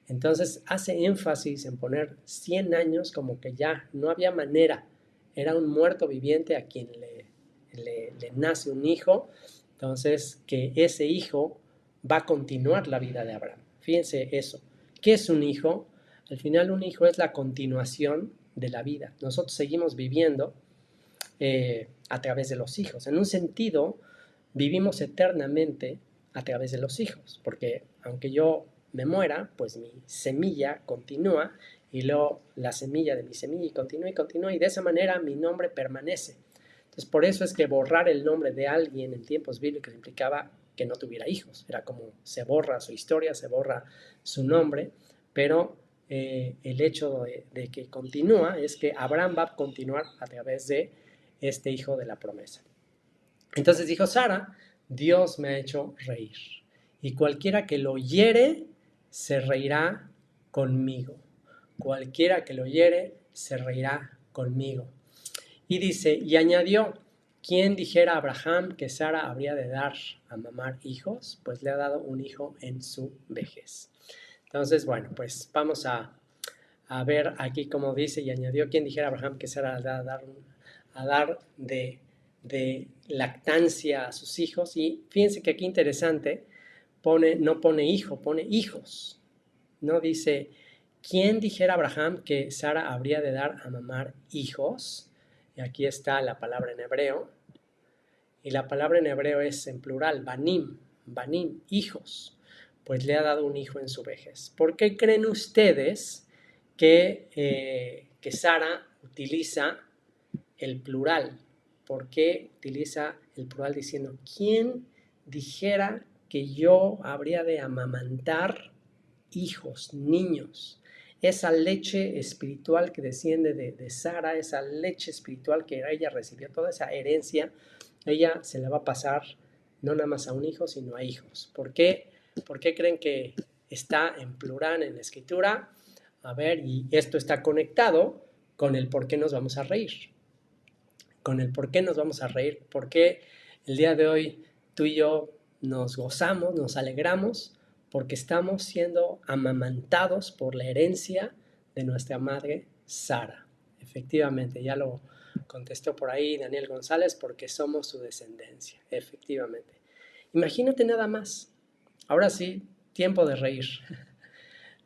Entonces hace énfasis en poner 100 años como que ya no había manera. Era un muerto viviente a quien le nace un hijo. Entonces, que ese hijo va a continuar la vida de Abraham. Fíjense eso. ¿Qué es un hijo? Al final un hijo es la continuación de la vida. Nosotros seguimos viviendo a través de los hijos. En un sentido, vivimos eternamente a través de los hijos, porque aunque yo me muera, pues mi semilla continúa y luego la semilla de mi semilla y continúa y de esa manera mi nombre permanece. Entonces, por eso es que borrar el nombre de alguien en tiempos bíblicos implicaba que no tuviera hijos. Era como se borra su historia, se borra su nombre, pero el hecho de que continúa es que Abraham va a continuar a través de este hijo de la promesa. Entonces dijo Sara, Dios me ha hecho reír, y cualquiera que lo oyere se reirá conmigo. Cualquiera que lo oyere se reirá conmigo. Y dice, y añadió, ¿quién dijera a Abraham que Sara habría de dar a mamar hijos? Pues le ha dado un hijo en su vejez. Entonces, bueno, pues vamos a ver aquí cómo dice, y añadió, ¿quién dijera a Abraham que Sara habría de dar de lactancia a sus hijos? Y fíjense que aquí interesante, no pone hijo, pone hijos. No dice, ¿quién dijera a Abraham que Sara habría de dar a mamar hijos? Y aquí está la palabra en hebreo. Y la palabra en hebreo es en plural, banim, hijos. Pues le ha dado un hijo en su vejez. ¿Por qué creen ustedes que Sara utiliza el plural? ¿Por qué utiliza el plural diciendo, ¿quién dijera que yo habría de amamantar hijos, niños? Esa leche espiritual que desciende de Sara, esa leche espiritual que ella recibió, toda esa herencia, ella se la va a pasar no nada más a un hijo, sino a hijos. ¿Por qué creen que está en plural en la escritura? A ver, y esto está conectado con el por qué nos vamos a reír. Con el por qué nos vamos a reír. ¿Por qué el día de hoy tú y yo nos gozamos, nos alegramos? Porque estamos siendo amamantados por la herencia de nuestra madre Sara. Efectivamente, ya lo contestó por ahí Daniel González, porque somos su descendencia, efectivamente. Imagínate nada más. Ahora sí, tiempo de reír.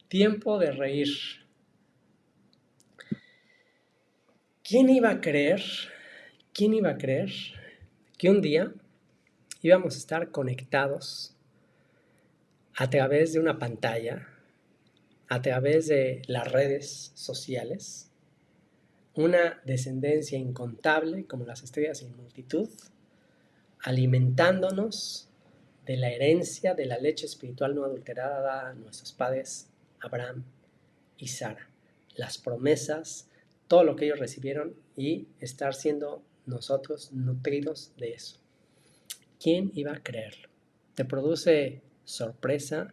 Tiempo de reír. ¿Quién iba a creer que un día íbamos a estar conectados a través de una pantalla, a través de las redes sociales, una descendencia incontable como las estrellas en multitud, alimentándonos de la herencia de la leche espiritual no adulterada dada a nuestros padres Abraham y Sara, las promesas, todo lo que ellos recibieron y estar siendo nosotros nutridos de eso? ¿Quién iba a creerlo? ¿Te produce sorpresa?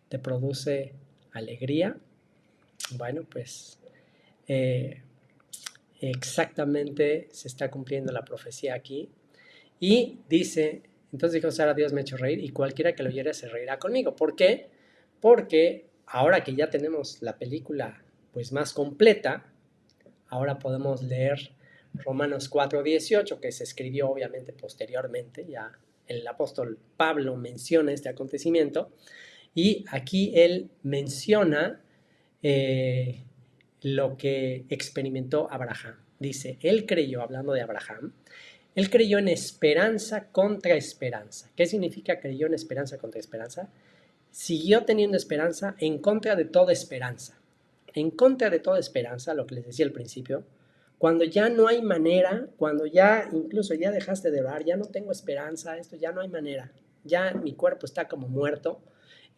¿Te produce alegría? Bueno, pues exactamente se está cumpliendo la profecía aquí. Y dice, entonces dijo Sara, Dios me ha hecho reír, y cualquiera que lo oyere se reirá conmigo. ¿Por qué? Porque ahora que ya tenemos la película pues más completa, ahora podemos leer Romanos 4:18, que se escribió obviamente posteriormente, ya el apóstol Pablo menciona este acontecimiento, y aquí él menciona lo que experimentó Abraham. Dice, él creyó, hablando de Abraham, él creyó en esperanza contra esperanza. ¿Qué significa creyó en esperanza contra esperanza? Siguió teniendo esperanza en contra de toda esperanza. En contra de toda esperanza, lo que les decía al principio, cuando ya no hay manera, cuando ya incluso ya dejaste de orar, ya no tengo esperanza, esto ya no hay manera, ya mi cuerpo está como muerto,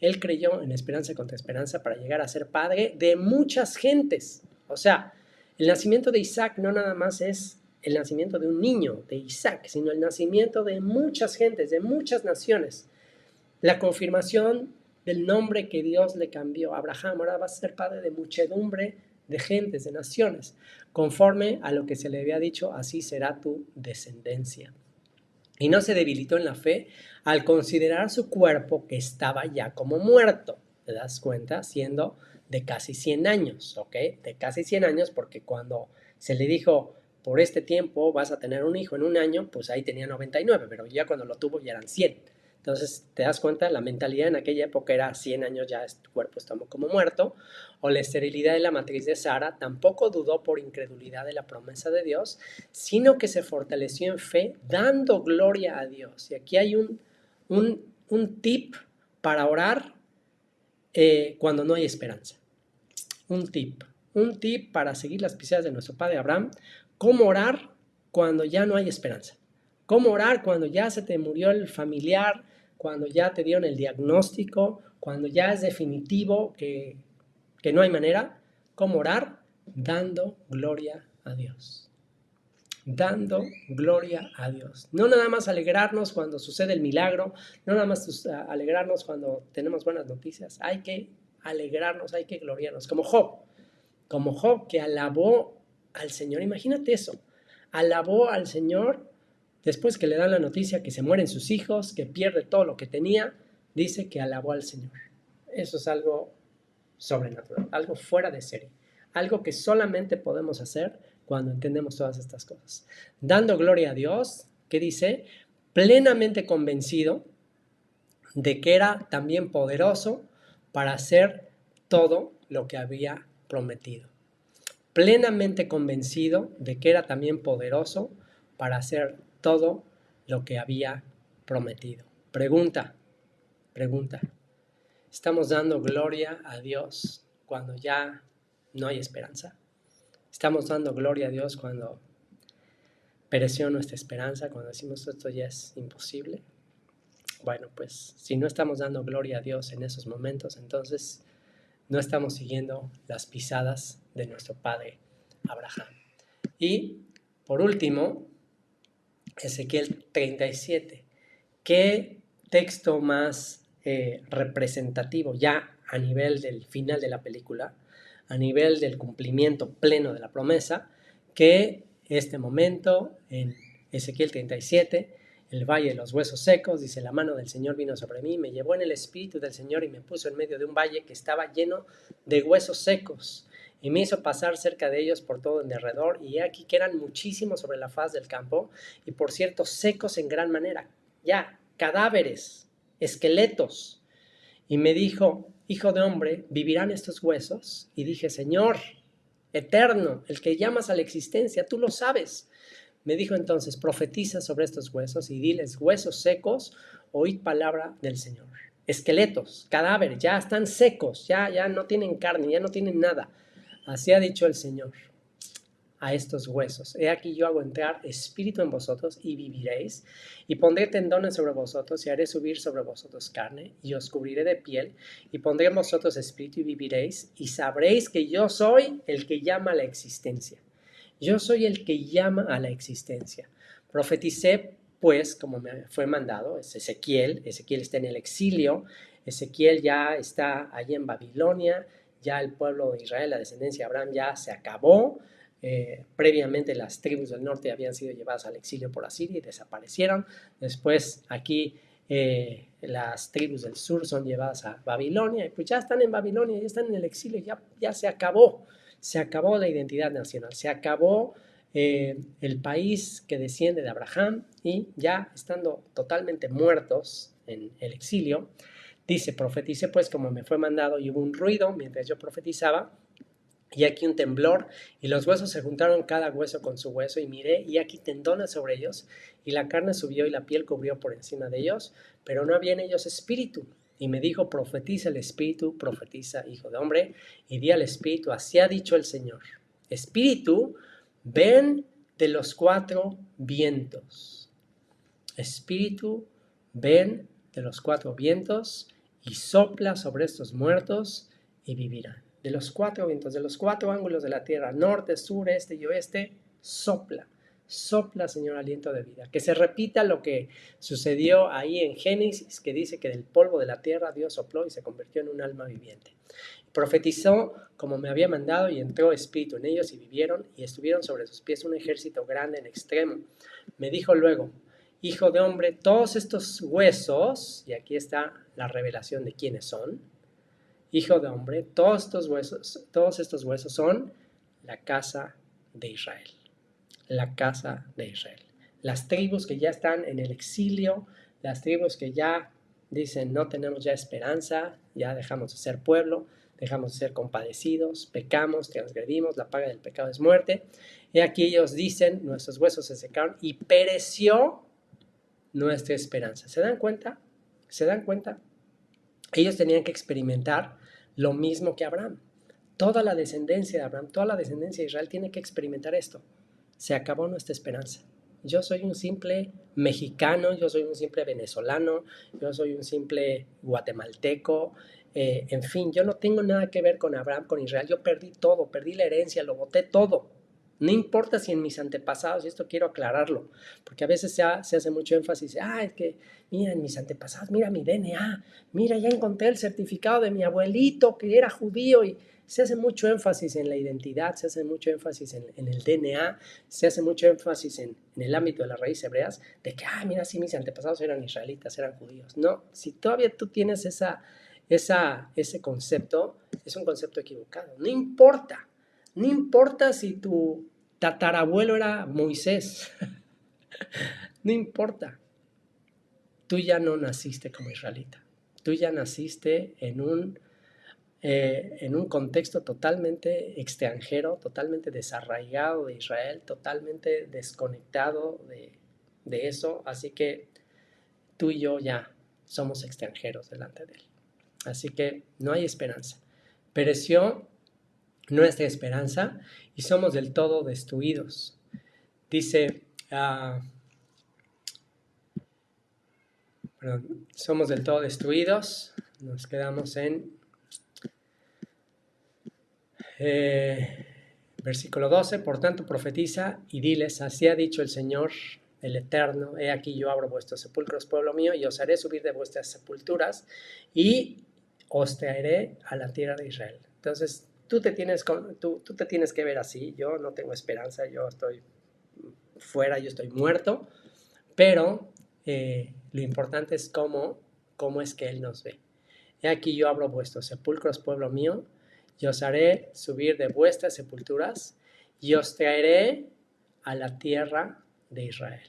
él creyó en esperanza contra esperanza para llegar a ser padre de muchas gentes. O sea, el nacimiento de Isaac no nada más es el nacimiento de un niño, de Isaac, sino el nacimiento de muchas gentes, de muchas naciones. La confirmación del nombre que Dios le cambió a Abraham, ahora vas a ser padre de muchedumbre de gentes, de naciones, conforme a lo que se le había dicho, así será tu descendencia. Y no se debilitó en la fe al considerar su cuerpo que estaba ya como muerto, ¿te das cuenta? Siendo de casi 100 años, ¿ok? De casi 100 años, porque cuando se le dijo, por este tiempo vas a tener un hijo en un año, pues ahí tenía 99, pero ya cuando lo tuvo ya eran 100. Entonces, ¿te das cuenta? La mentalidad en aquella época era 100 años ya tu cuerpo está como muerto. O la esterilidad de la matriz de Sara tampoco dudó por incredulidad de la promesa de Dios, sino que se fortaleció en fe dando gloria a Dios. Y aquí hay un tip para orar cuando no hay esperanza. Un tip para seguir las pisadas de nuestro padre Abraham. ¿Cómo orar cuando ya no hay esperanza? ¿Cómo orar cuando ya se te murió el familiar, cuando ya te dieron el diagnóstico, cuando ya es definitivo que no hay manera? ¿Cómo orar? Dando gloria a Dios. Dando gloria a Dios. No nada más alegrarnos cuando sucede el milagro, no nada más alegrarnos cuando tenemos buenas noticias. Hay que alegrarnos, hay que gloriarnos. Como Job que alabó al Señor. Imagínate eso. Alabó al Señor. Después que le dan la noticia que se mueren sus hijos, que pierde todo lo que tenía, dice que alabó al Señor. Eso es algo sobrenatural, algo fuera de serie, algo que solamente podemos hacer cuando entendemos todas estas cosas. Dando gloria a Dios, que dice, plenamente convencido de que era también poderoso para hacer todo lo que había prometido. Plenamente convencido de que era también poderoso para hacer todo lo que había prometido. Pregunta. ¿Estamos dando gloria a Dios cuando ya no hay esperanza? ¿Estamos dando gloria a Dios cuando pereció nuestra esperanza, cuando decimos esto ya es imposible? Bueno, pues si no estamos dando gloria a Dios en esos momentos, entonces no estamos siguiendo las pisadas de nuestro padre Abraham. Y por último, Ezequiel 37. ¿Qué texto más representativo ya a nivel del final de la película, a nivel del cumplimiento pleno de la promesa, que este momento en Ezequiel 37, el valle de los huesos secos, dice, la mano del Señor vino sobre mí, me llevó en el espíritu del Señor y me puso en medio de un valle que estaba lleno de huesos secos, y me hizo pasar cerca de ellos por todo en derredor, y he aquí que eran muchísimos sobre la faz del campo, y por cierto secos en gran manera, ya, cadáveres, esqueletos. Y me dijo, hijo de hombre, ¿vivirán estos huesos? Y dije, Señor, eterno, el que llamas a la existencia, tú lo sabes. Me dijo entonces, profetiza sobre estos huesos y diles, huesos secos, oíd palabra del Señor. Esqueletos, cadáveres, ya están secos, ya no tienen carne, ya no tienen nada. Así ha dicho el Señor a estos huesos. He aquí yo hago entrar espíritu en vosotros y viviréis, y pondré tendones sobre vosotros y haré subir sobre vosotros carne, y os cubriré de piel, y pondré en vosotros espíritu y viviréis, y sabréis que yo soy el que llama a la existencia. Yo soy el que llama a la existencia. Profeticé, pues, como me fue mandado, es Ezequiel está en el exilio, Ezequiel ya está allí en Babilonia, ya el pueblo de Israel, la descendencia de Abraham, ya se acabó. Previamente las tribus del norte habían sido llevadas al exilio por Asiria y desaparecieron. Después aquí las tribus del sur son llevadas a Babilonia y pues ya están en Babilonia, ya están en el exilio, ya se acabó. Se acabó la identidad nacional, se acabó el país que desciende de Abraham, y ya estando totalmente muertos en el exilio, dice, profeticé pues como me fue mandado, y hubo un ruido mientras yo profetizaba, y aquí un temblor, y los huesos se juntaron cada hueso con su hueso, y miré, y aquí tendones sobre ellos, y la carne subió y la piel cubrió por encima de ellos, pero no había en ellos espíritu. Y me dijo, profetiza el espíritu, profetiza, hijo de hombre, y di al espíritu, así ha dicho el Señor. Espíritu, ven de los 4 vientos. Espíritu, ven de los 4 vientos, y sopla sobre estos muertos, y vivirán. De los 4 vientos, de los 4 ángulos de la tierra, norte, sur, este y oeste, sopla. Sopla, Señor, aliento de vida. Que se repita lo que sucedió ahí en Génesis, que dice que del polvo de la tierra Dios sopló y se convirtió en un alma viviente. Profetizó como me había mandado, y entró espíritu en ellos, y vivieron, y estuvieron sobre sus pies un ejército grande en extremo. Me dijo luego, hijo de hombre, todos estos huesos, y aquí está la revelación de quiénes son. Hijo de hombre, todos estos huesos son la casa de Israel. La casa de Israel. Las tribus que ya están en el exilio, las tribus que ya dicen no tenemos ya esperanza, ya dejamos de ser pueblo, dejamos de ser compadecidos, pecamos, transgredimos, la paga del pecado es muerte. Y aquí ellos dicen, nuestros huesos se secaron y pereció nuestra esperanza. ¿Se dan cuenta? ¿Se dan cuenta? Ellos tenían que experimentar lo mismo que Abraham. Toda la descendencia de Abraham, toda la descendencia de Israel tiene que experimentar esto. Se acabó nuestra esperanza. Yo soy un simple mexicano, yo soy un simple venezolano, yo soy un simple guatemalteco, en fin, yo no tengo nada que ver con Abraham, con Israel. Yo perdí todo, perdí la herencia, lo boté todo. No importa si en mis antepasados, y esto quiero aclararlo, porque a veces se hace mucho énfasis, es que mira en mis antepasados, mira mi DNA, mira ya encontré el certificado de mi abuelito que era judío, y se hace mucho énfasis en la identidad, se hace mucho énfasis en el DNA, se hace mucho énfasis en el ámbito de las raíces hebreas, de que, mira, sí, mis antepasados eran israelitas, eran judíos. No, si todavía tú tienes ese concepto, es un concepto equivocado. No importa si tu tatarabuelo era Moisés, no importa. Tú ya no naciste como israelita, tú ya naciste en un contexto totalmente extranjero, totalmente desarraigado de Israel, totalmente desconectado de eso, así que tú y yo ya somos extranjeros delante de él. Así que no hay esperanza. Pereció nuestra esperanza y somos del todo destruidos. Dice, somos del todo destruidos. Nos quedamos en versículo 12. Por tanto profetiza y diles, así ha dicho el Señor, el Eterno, he aquí yo abro vuestros sepulcros, pueblo mío, y os haré subir de vuestras sepulturas y os traeré a la tierra de Israel. Entonces tú te tienes que ver así. Yo no tengo esperanza, yo estoy fuera, yo estoy muerto, pero lo importante es cómo es que Él nos ve. He aquí yo abro vuestros sepulcros, pueblo mío, y os haré subir de vuestras sepulturas y os traeré a la tierra de Israel.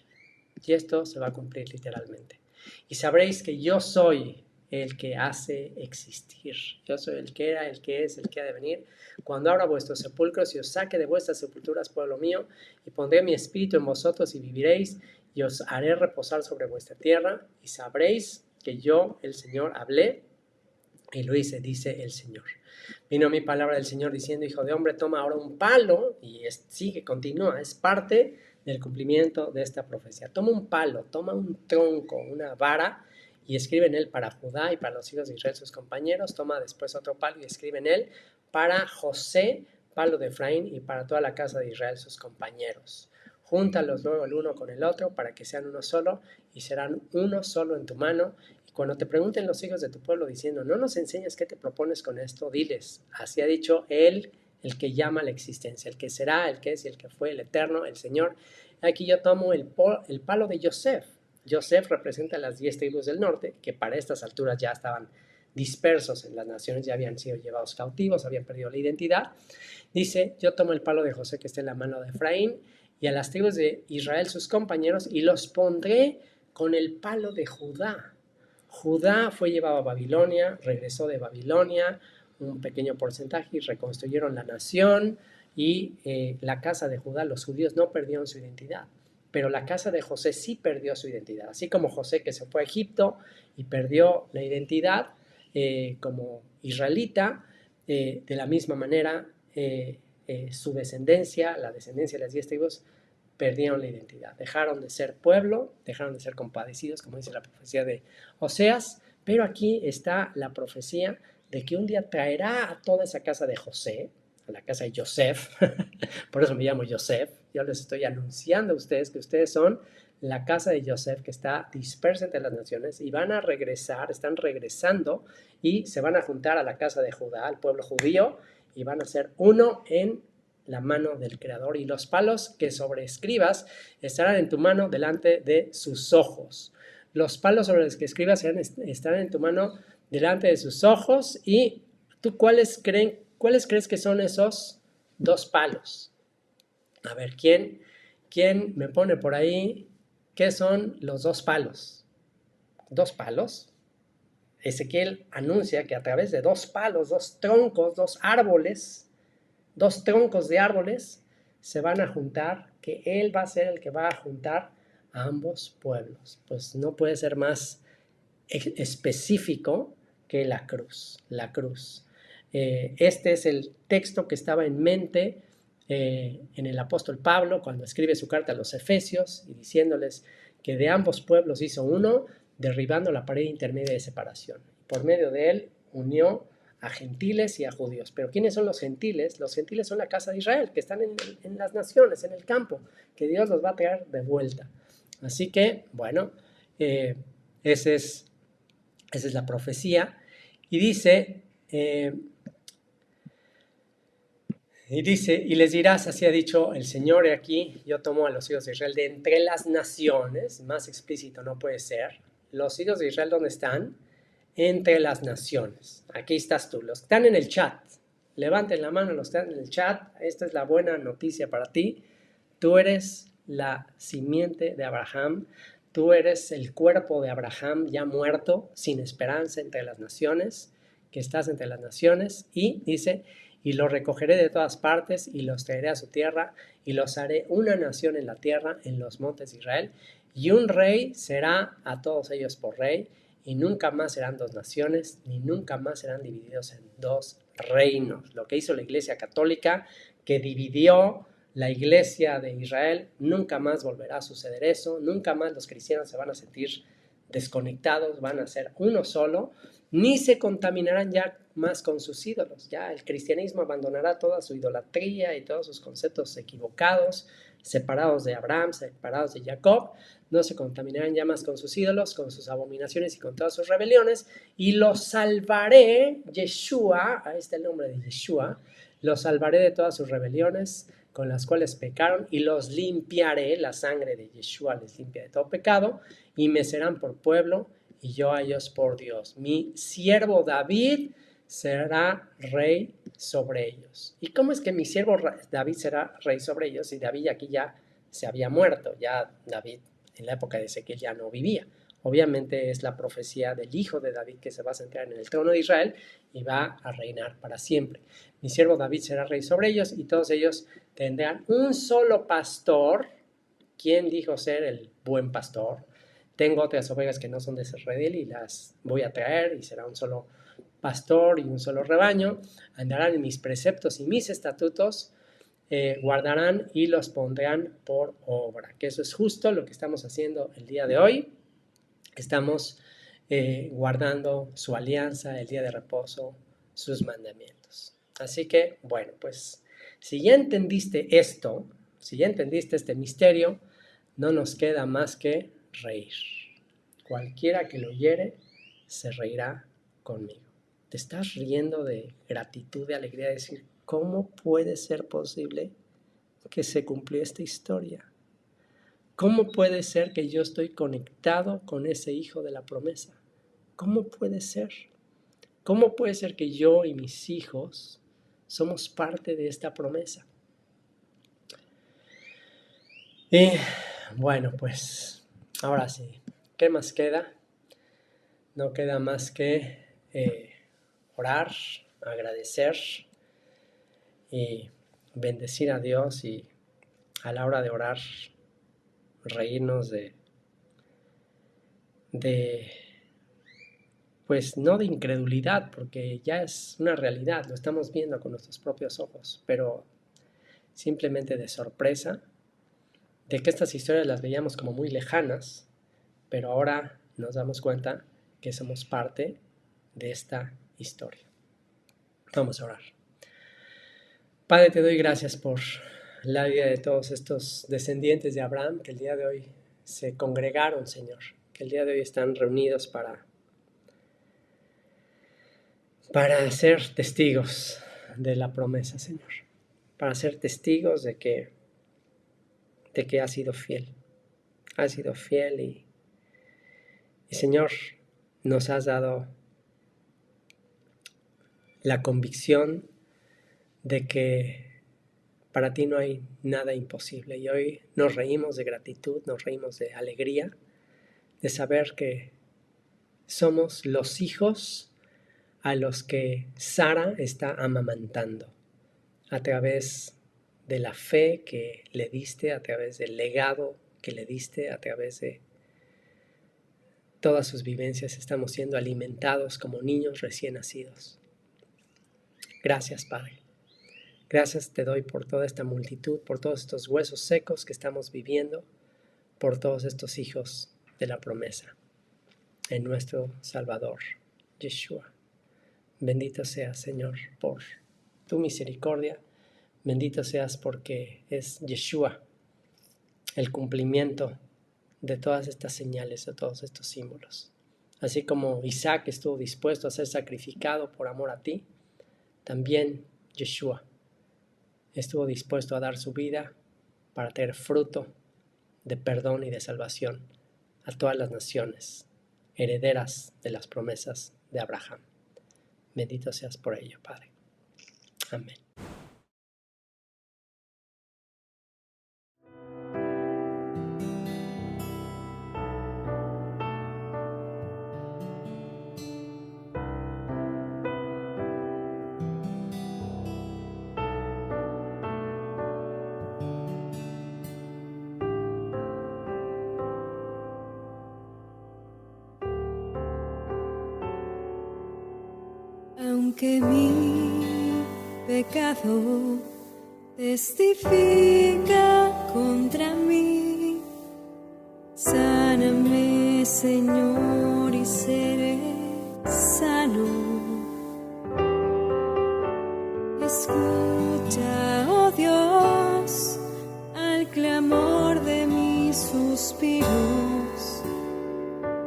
Y esto se va a cumplir literalmente. Y sabréis que yo soy el que hace existir. Yo soy el que era, el que es, el que ha de venir. Cuando abra vuestros sepulcros y os saque de vuestras sepulturas, pueblo mío, y pondré mi espíritu en vosotros y viviréis, y os haré reposar sobre vuestra tierra, y sabréis que yo, el Señor, hablé y lo hice, dice el Señor. Vino mi palabra del Señor diciendo, hijo de hombre, toma ahora un palo, y continúa, es parte del cumplimiento de esta profecía. Toma un palo, toma un tronco, una vara, y escribe en él para Judá y para los hijos de Israel sus compañeros. Toma después otro palo y escribe en él para José, palo de Efraín, y para toda la casa de Israel sus compañeros. Júntalos luego el uno con el otro para que sean uno solo, y serán uno solo en tu mano. Y cuando te pregunten los hijos de tu pueblo diciendo, no nos enseñas qué te propones con esto, diles, así ha dicho él, el que llama a la existencia, el que será, el que es y el que fue, el Eterno, el Señor. Aquí yo tomo el palo de Yosef. Yosef representa las 10 tribus del norte, que para estas alturas ya estaban dispersos en las naciones, ya habían sido llevados cautivos, habían perdido la identidad. Dice, yo tomo el palo de José que está en la mano de Efraín y a las tribus de Israel sus compañeros y los pondré con el palo de Judá. Judá fue llevado a Babilonia, regresó de Babilonia un pequeño porcentaje y reconstruyeron la nación y la casa de Judá, los judíos no perdieron su identidad, pero la casa de José sí perdió su identidad, así como José que se fue a Egipto y perdió la identidad como israelita, de la misma manera su descendencia, la descendencia de las 10 tribus, perdieron la identidad, dejaron de ser pueblo, dejaron de ser compadecidos, como dice la profecía de Oseas, pero aquí está la profecía de que un día traerá a toda esa casa de José, a la casa de Yosef, por eso me llamo Yosef, yo les estoy anunciando a ustedes que ustedes son la casa de Yosef que está dispersa entre las naciones y van a regresar, están regresando y se van a juntar a la casa de Judá, al pueblo judío, y van a ser uno en la mano del Creador, y los palos que sobreescribas estarán en tu mano delante de sus ojos. Los palos sobre los que escribas estarán en tu mano delante de sus ojos. ¿Y tú cuáles crees que son esos 2 palos? A ver, ¿quién me pone por ahí qué son los 2 palos? 2 palos. Ezequiel anuncia que a través de 2 palos, 2 troncos, 2 árboles, 2 troncos de árboles se van a juntar, que él va a ser el que va a juntar a ambos pueblos. Pues no puede ser más específico que la cruz. Este es el texto que estaba en mente en el apóstol Pablo cuando escribe su carta a los Efesios y diciéndoles que de ambos pueblos hizo uno, derribando la pared intermedia de separación. Por medio de él unió a gentiles y a judíos. Pero ¿quiénes son los gentiles? Los gentiles son la casa de Israel, que están en las naciones, en el campo, que Dios los va a traer de vuelta. Así que, bueno, esa es la profecía. Y dice, y les dirás, así ha dicho el Señor, y aquí yo tomo a los hijos de Israel de entre las naciones, más explícito no puede ser. Los hijos de Israel, ¿dónde están? Entre las naciones. Aquí estás tú, los que están en el chat. Levanten la mano los que están en el chat. Esta es la buena noticia para ti. Tú eres la simiente de Abraham. Tú eres el cuerpo de Abraham ya muerto, sin esperanza entre las naciones, que estás entre las naciones. Y dice, y los recogeré de todas partes y los traeré a su tierra y los haré una nación en la tierra, en los montes de Israel. Y un rey será a todos ellos por rey. Y nunca más serán 2 naciones, ni nunca más serán divididos en 2 reinos. Lo que hizo la Iglesia Católica, que dividió la Iglesia de Israel, nunca más volverá a suceder eso. Nunca más los cristianos se van a sentir desconectados, van a ser uno solo, ni se contaminarán ya más con sus ídolos. Ya el cristianismo abandonará toda su idolatría y todos sus conceptos equivocados, separados de Abraham, separados de Jacob. No se contaminarán ya más con sus ídolos, con sus abominaciones y con todas sus rebeliones, y los salvaré, Yeshua, ahí está el nombre de Yeshua, los salvaré de todas sus rebeliones con las cuales pecaron, y los limpiaré, la sangre de Yeshua les limpia de todo pecado, y me serán por pueblo, y yo a ellos por Dios. Mi siervo David será rey sobre ellos. ¿Y cómo es que mi siervo David será rey sobre ellos? Y David aquí ya se había muerto, ya David en la época de Ezequiel ya no vivía. Obviamente es la profecía del hijo de David que se va a sentar en el trono de Israel y va a reinar para siempre. Mi siervo David será rey sobre ellos y todos ellos tendrán un solo pastor. ¿Quién dijo ser el buen pastor? Tengo otras ovejas que no son de ese redil y las voy a traer y será un solo pastor y un solo rebaño. Andarán en mis preceptos y mis estatutos, guardarán y los pondrán por obra. Que eso es justo lo que estamos haciendo el día de hoy. Estamos guardando su alianza, el día de reposo, sus mandamientos. Así que, bueno, pues si ya entendiste esto, si ya entendiste este misterio, no nos queda más que reír. Cualquiera que lo oyere se reirá conmigo. Te estás riendo de gratitud, de alegría, de decir, ¿cómo puede ser posible que se cumplió esta historia? ¿Cómo puede ser que yo estoy conectado con ese hijo de la promesa? ¿Cómo puede ser? ¿Cómo puede ser que yo y mis hijos somos parte de esta promesa? Y bueno, pues ahora sí, ¿qué más queda? No queda más que orar, agradecer y bendecir a Dios, y a la hora de orar reírnos pues no de incredulidad, porque ya es una realidad, lo estamos viendo con nuestros propios ojos, pero simplemente de sorpresa, de que estas historias las veíamos como muy lejanas, pero ahora nos damos cuenta que somos parte de esta historia. Vamos a orar. Padre, te doy gracias por la vida de todos estos descendientes de Abraham que el día de hoy se congregaron, Señor, que el día de hoy están reunidos para ser testigos de la promesa, Señor, para ser testigos de que has sido fiel. Has sido fiel y Señor, nos has dado la convicción de que para ti no hay nada imposible. Y hoy nos reímos de gratitud, nos reímos de alegría, de saber que somos los hijos a los que Sara está amamantando a través de la fe que le diste, a través del legado que le diste, a través de todas sus vivencias. Estamos siendo alimentados como niños recién nacidos. Gracias, Padre. Gracias te doy por toda esta multitud, por todos estos huesos secos que estamos viviendo, por todos estos hijos de la promesa, en nuestro Salvador, Yeshua. Bendito seas, Señor, por tu misericordia. Bendito seas porque es Yeshua el cumplimiento de todas estas señales, de todos estos símbolos. Así como Isaac estuvo dispuesto a ser sacrificado por amor a ti, también Yeshua estuvo dispuesto a dar su vida para tener fruto de perdón y de salvación a todas las naciones, herederas de las promesas de Abraham. Bendito seas por ello, Padre. Amén. Aunque mi pecado testifica contra mí, sáname, Señor, y seré sano. Escucha, oh Dios, al clamor de mis suspiros.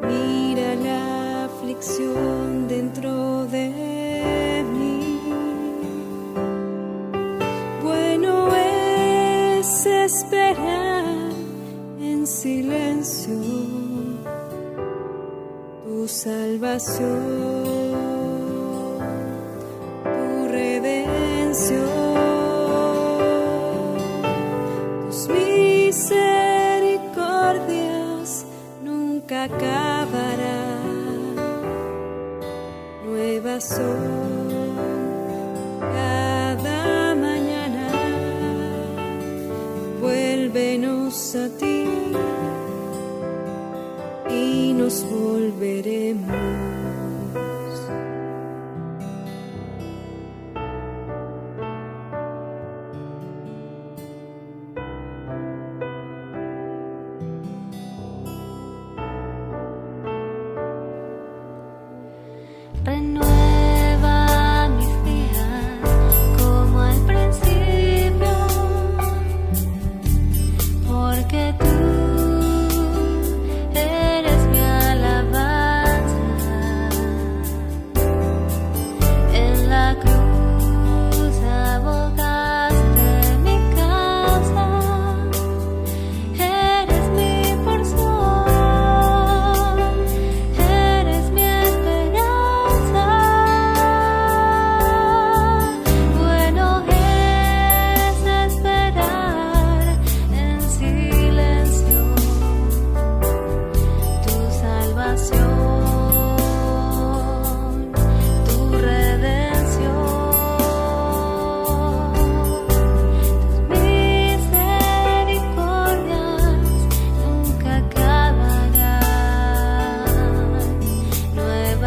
Mira la aflicción dentro de mí. Bueno es esperar en silencio tu salvación, tu redención, tus misericordias nunca acabarán. Nuevas son cada mañana, vuélvenos a ti y nos volveremos. Renueva mis días como al principio, porque tú eres mi alabanza.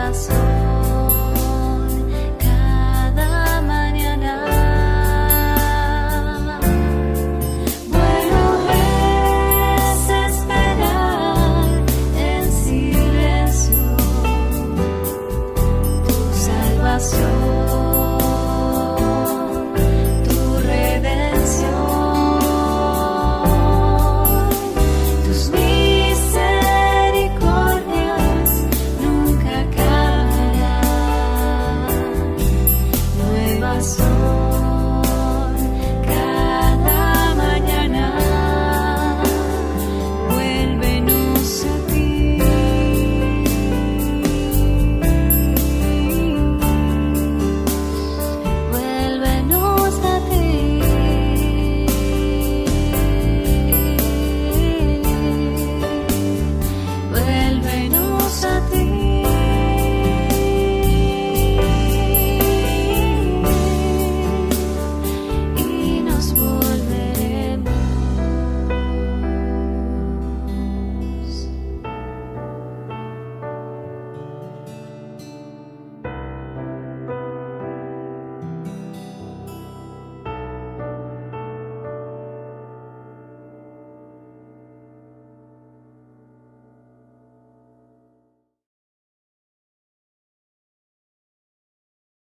pasó.